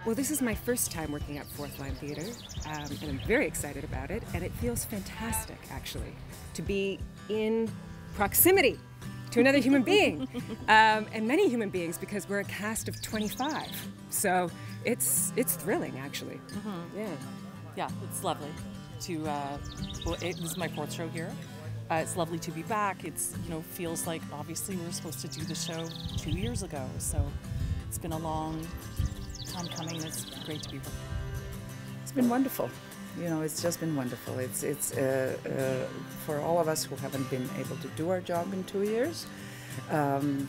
Well, this is my first time working at Fourth Line Theatre, and I'm very excited about it, and it feels fantastic, actually, to be in proximity to another human being, and many human beings, because we're a cast of 25. So it's thrilling, actually. Yeah, it's lovely to, well, this is my 4th show here. It's lovely to be back. It's, you know, feels like obviously we were supposed to do the show 2 years ago, so it's been a long time coming. It's great to be back. It's been wonderful. You know, it's just been wonderful. It's for all of us who haven't been able to do our job in 2 years,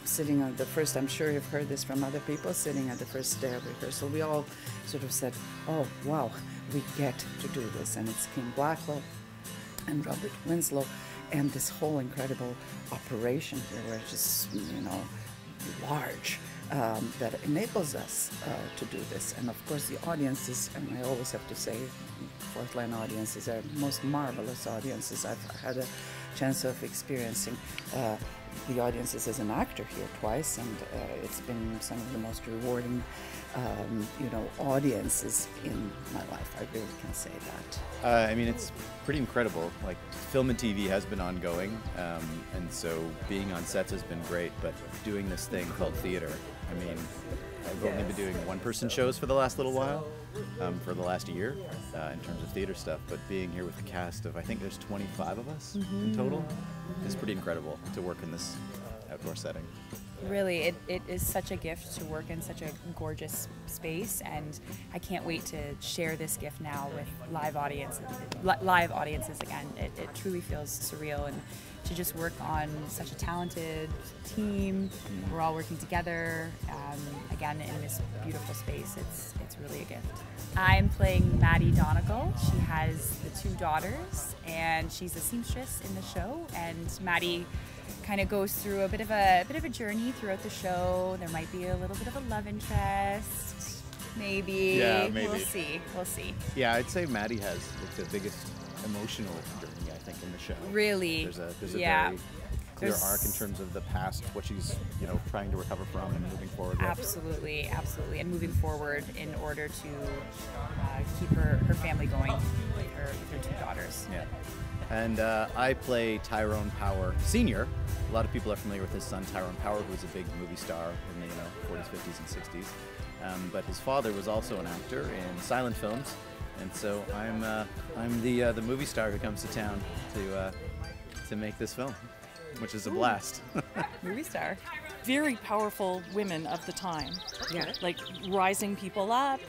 sitting on the first, I'm sure you've heard this from other people, sitting at the first day of rehearsal, we all sort of said, oh, wow, we get to do this. And it's Kim Blackwell and Robert Winslow and this whole incredible operation here, where it's just, you know, large, that enables us to do this. And of course the audiences, and I always have to say, Fourth Line audiences are most marvelous audiences. I've had a chance of experiencing the audiences as an actor here twice, and it's been some of the most rewarding, you know, audiences in my life. I really can say that. I mean, it's pretty incredible. Like, film and TV has been ongoing, and so being on sets has been great, but doing this thing called theater, I mean, I've only been doing one-person shows for the last little while, for the last year, in terms of theater stuff, but being here with the cast of, I think there's 25 of us in total, is pretty incredible to work in this outdoor setting. Really, it is such a gift to work in such a gorgeous space, and I can't wait to share this gift now with live audiences again. It truly feels surreal, and to just work on such a talented team. We're all working together, again, in this beautiful space. It's really a gift. I'm playing Maddie Donegal. She has the 2 daughters, and she's a seamstress in the show, and Maddie kind of goes through a bit of a journey throughout the show. There might be a little bit of a love interest, maybe. Yeah, maybe. We'll see. Yeah, I'd say Maddie has the biggest emotional journey, I think, in the show. Really? There's a very clear arc in terms of the past, what she's, you know, trying to recover from and moving forward with. Absolutely, absolutely, and moving forward in order to keep her family going with her 2 daughters. Yeah. And I play Tyrone Power Sr. A lot of people are familiar with his son Tyrone Power, who was a big movie star in the 40s, 50s, and 60s. But his father was also an actor in silent films, and so I'm the movie star who comes to town to make this film, which is a blast. Movie star. Very powerful women of the time. Yeah. Like rising people up,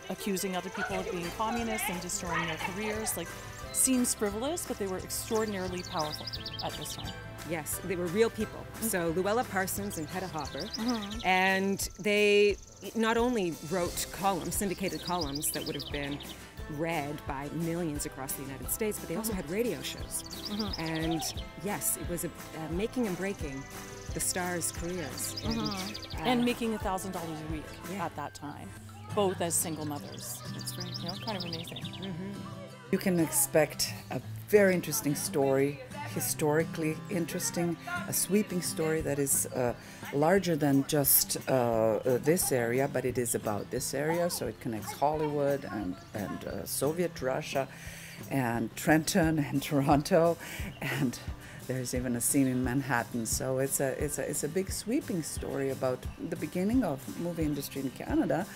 accusing other people of being communists and destroying their careers. Like, seems frivolous, but they were extraordinarily powerful at this time. Yes, they were real people. So LUELLA Parsons and HEDDA Hopper, and they not only wrote columns, syndicated columns that would have been read by millions across the United States, but they also had radio shows. And yes, it was making and breaking the stars' careers. And making $1,000 a week at that time, both as single mothers. That's right. You know, kind of amazing. You can expect a very interesting story, historically interesting, a sweeping story that is larger than just this area, but it is about this area, so it connects Hollywood and Soviet Russia and Trenton and Toronto, and there's even a scene in Manhattan. So it's a big sweeping story about the beginning of movie industry in Canada.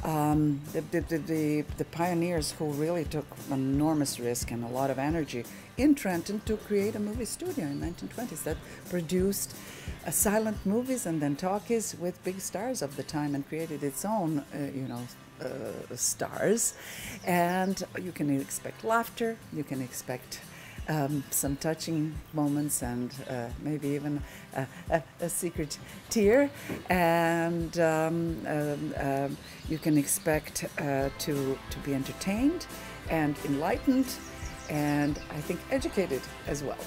The pioneers who really took enormous risk and a lot of energy in Trenton to create a movie studio in the 1920s that produced silent movies and then talkies with big stars of the time, and created its own, stars. And you can expect laughter, you can expect some touching moments, and maybe even a secret tear, and you can expect to be entertained and enlightened, and I think educated as well.